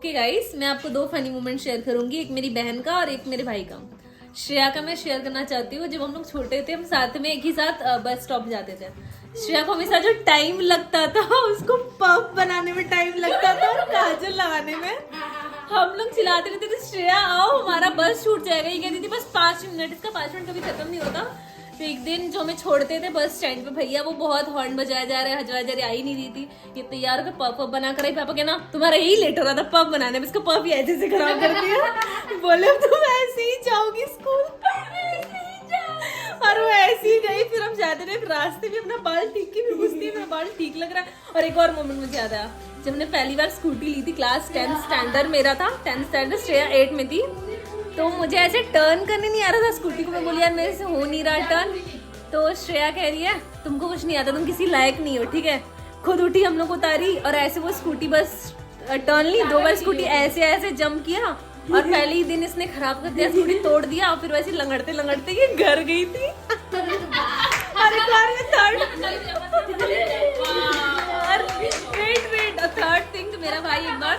Okay guys, मैं आपको दो फनी मोमेंट शेयर करूंगी, एक मेरी बहन का और एक मेरे भाई का। श्रेया का मैं शेयर करना चाहती हूँ। जब हम लोग छोटे थे, हम साथ में एक ही साथ बस स्टॉप जाते थे। श्रेया को हमेशा जो टाइम लगता था, उसको पफ बनाने में टाइम लगता था और काजल लगाने में। हम लोग चिल्लाते रहते थे, श्रेया आओ हमारा बस छूट जाएगा। ये कहती थी बस 5 मिनट, इसका 5 मिनट कभी खत्म नहीं होता। तो एक दिन जो हमें छोड़ते थे बस स्टैंड पे, भैया वो बहुत हॉर्न बजाया जा रहा है, आई नहीं रही थी। ये तैयार होकर पफ बना कर आई। पापा कहना तुम्हारा यही लेट हो रहा था पफ बनाने में, इसका पफ ही ऐसे से खराब कर दिया। बोले तुम ऐसे ही जाओगी स्कूल, और वो ऐसे ही गई। फिर हम जाते रहे रास्ते में, अपना बाल ठीक की, फिर पूछती है मेरा बाल ठीक लग रहा है। और एक और मोमेंट मुझे याद आया, जब हमने पहली बार स्कूटी ली थी, क्लास 10th स्टैंडर्ड मेरा था, 10th स्टैंडर्ड, श्रेया 8 में थी। तो मुझे ऐसे टर्न करने नहीं आ रहा था स्कूटी को। मैं बोली यार मेरे से हो नहीं रहा टर्न। तो श्रेया कह रही है तुमको कुछ नहीं आता, तुम किसी लायक नहीं हो, ठीक है। खुद उठी, हम लोग उतारी, और ऐसे वो स्कूटी बस टर्न ली। 2 बार स्कूटी ऐसे ऐसे जंप किया, और पहले ही दिन इसने खराब कर दिया, स्कूटी तोड़ दिया। और फिर वैसे लंगड़ते लंगड़ते ये घर गई थी। अरे वेट, थर्ड थिंग, मेरा भाई एक बार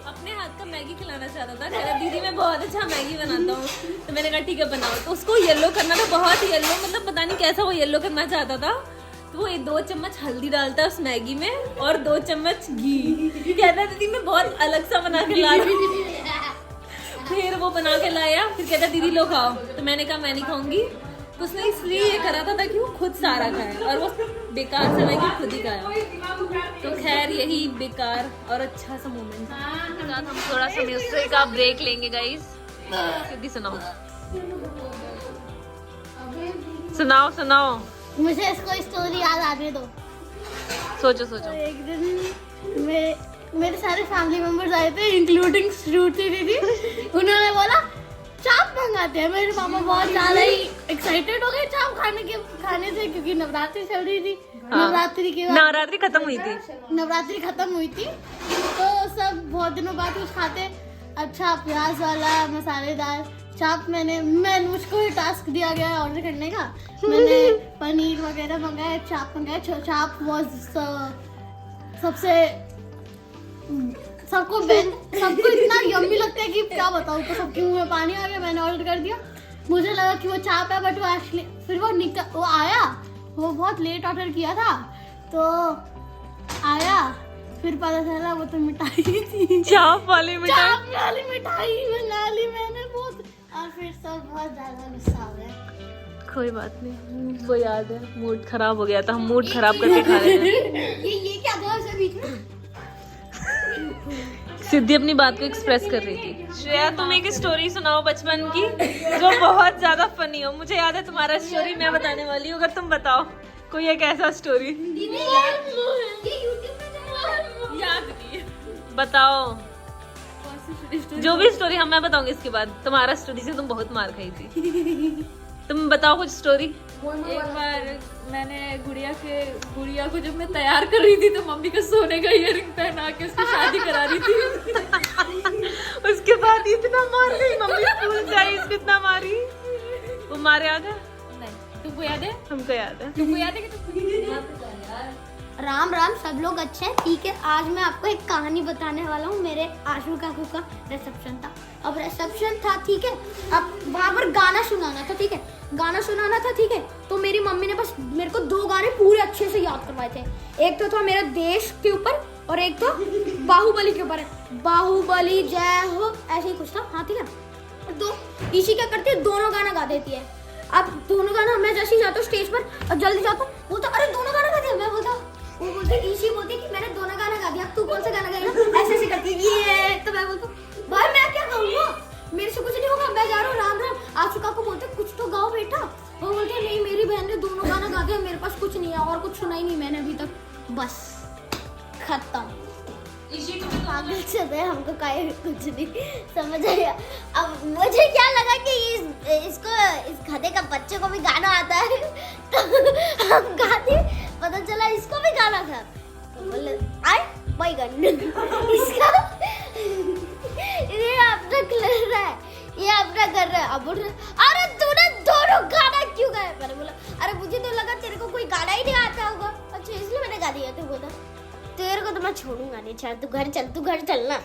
अपने हाथ का मैगी खिलाना चाहता था। कह रहा दीदी मैं बहुत अच्छा मैगी बनाता हूँ। तो मैंने कहा ठीक है बनाओ। तो उसको येलो करना था, बहुत येलो, मतलब पता नहीं कैसा वो येलो करना चाहता था। तो वो 2 चम्मच हल्दी डालता है उस मैगी में, और 2 चम्मच घी। कहता दीदी मैं बहुत अलग सा बना के ला रहा हूँ। फिर वो बना के लाया, फिर कहता दीदी लो खाओ। तो मैंने कहा मैं नहीं खाऊंगी। तो उसने इसलिए ये करा था ताकि वो खुद सारा खाए, और वो बेकार से मैगी खुद ही खाया। तो खैर यही बेकार और अच्छा सा मोमेंट। हम थोड़ा सा म्यूजिक का ब्रेक लेंगे गाइस। सीधी सुनाओ सुनाओ सुनाओ। मुझे इसको स्टोरी याद आने दो। सोचो। एक दिन मेरे सारे फैमिली मेंबर्स आए थे, इंक्लूडिंग श्रुति दीदी। उन्होंने बोला चाप मंगाते हैं। मेरे पापा बहुत ज्यादा ही एक्साइटेड हो गए चाप खाने से, क्योंकि नवरात्रि चल रही थी। हाँ। नवरात्रि खत्म हुई थी। नवरात्रि खत्म हुई थी, तो सब बहुत दिनों बाद कुछ खाते। अच्छा प्याज वाला मसालेदार चाप मुझको ही टास्क दिया गया है ऑर्डर करने का। मैंने पनीर वगैरह मंगाया, चाप मंगाया। चाप वाज सबको इतना यम्मी लगता है कि क्या बताऊं। तो सबके मुंह में पानी आ गया। मैंने ऑर्डर कर दिया, मुझे लगा कि वो चाप है, बट वो एक्चुअली फिर वो आया। वो बहुत लेट ऑर्डर किया था, तो आया, फिर पता चला वो तो मिठाई थी, चाप वाली मिठाई बना ली मैंने बहुत। और फिर सब बहुत ज्यादा गुस्सा हो गया। कोई बात नहीं, वो याद है, मूड खराब हो गया था, हम मूड खराब करके खा रहे थे। ये क्या था उसके बीच में? सिद्धि अपनी बात को एक्सप्रेस कर रही थी। श्रेया तुम एक स्टोरी सुनाओ बचपन की जो बहुत ज्यादा फनी हो। मुझे याद है तुम्हारा स्टोरी मैं बताने वाली हूँ, अगर तुम बताओ कोई एक ऐसा स्टोरी। याद नहीं है, बताओ जो भी स्टोरी। हम मैं बताऊंगी इसके बाद। तुम्हारा स्टोरी से तुम बहुत मार खाई थी। तुम बताओ कुछ स्टोरी। एक बार मैंने गुड़िया को जब मैं तैयार कर रही थी, तो मम्मी का सोने का इयररिंग पहना के उसकी शादी करा रही थी। उसके बाद इतना मार गई मम्मी, स्कूल जाई इसको इतना मारी। वो मारे याद है? नहीं, तुमको याद है? हमको याद है। तुमको याद है कि राम राम, सब लोग अच्छे हैं? ठीक है, आज मैं आपको एक कहानी बताने वाला हूँ। मेरे आशु काकू का रिसेप्शन था। अब रिसेप्शन था, ठीक है। अब वहाँ पर गाना सुनाना था, ठीक है। ठीक है। तो मेरी मम्मी ने बस मेरे को 2 गाने पूरे अच्छे से याद करवाए थे। एक तो था मेरा देश के ऊपर, और एक तो बाहुबली के ऊपर है। बाहुबली जय हो, ऐसे ही कुछ था। हाँ ठीक है। तो इसी क्या करती है, दोनों गाना गा देती है। अब दोनों गाना, मैं जैसे ही जाता हूँ स्टेज पर और जल्दी जाता हूँ, बोलता अरे दोनों गाना गा दिया। मैं बोलता, वो बोलती ईशी बोलती कि मैंने दोनों गाना गा दिया, तू कौन सा गाना गाएगा? ऐसे ऐसे करती है। तो मैं बोलता भाई मैं क्या गाऊंगा, मेरे से कुछ नहीं होगा, मैं जा रहा हूँ। राम राम। आशु काकू बोलते कुछ तो गाओ बेटा। वो बोलते नहीं, मेरी बहन ने दोनों गाना गा दिया, मेरे पास कुछ नहीं है, और कुछ सुना ही नहीं मैंने अभी तक। बस खत्म। पागल चले हमको, काहे कुछ नहीं समझ आया। अब मुझे क्या लगा कि इस गधे का बच्चे को भी गाना आता है, तो हम गाते, पता चला इसको भी गाना था। तो बोले आए बैगन इसका ये अब तक लग रहा है ये अपना कर रहा है। अब बोल रहा है, अरे तूने दोनों गाना क्यों गाया? मैंने बोला अरे मुझे तो लगा तेरे को कोई गाना ही नहीं आता होगा, अच्छा इसलिए मैंने गा दिया। तो बोला तेरे को तो मैं छोड़ूंगा नहीं, चल तू घर चल, तू घर चलना।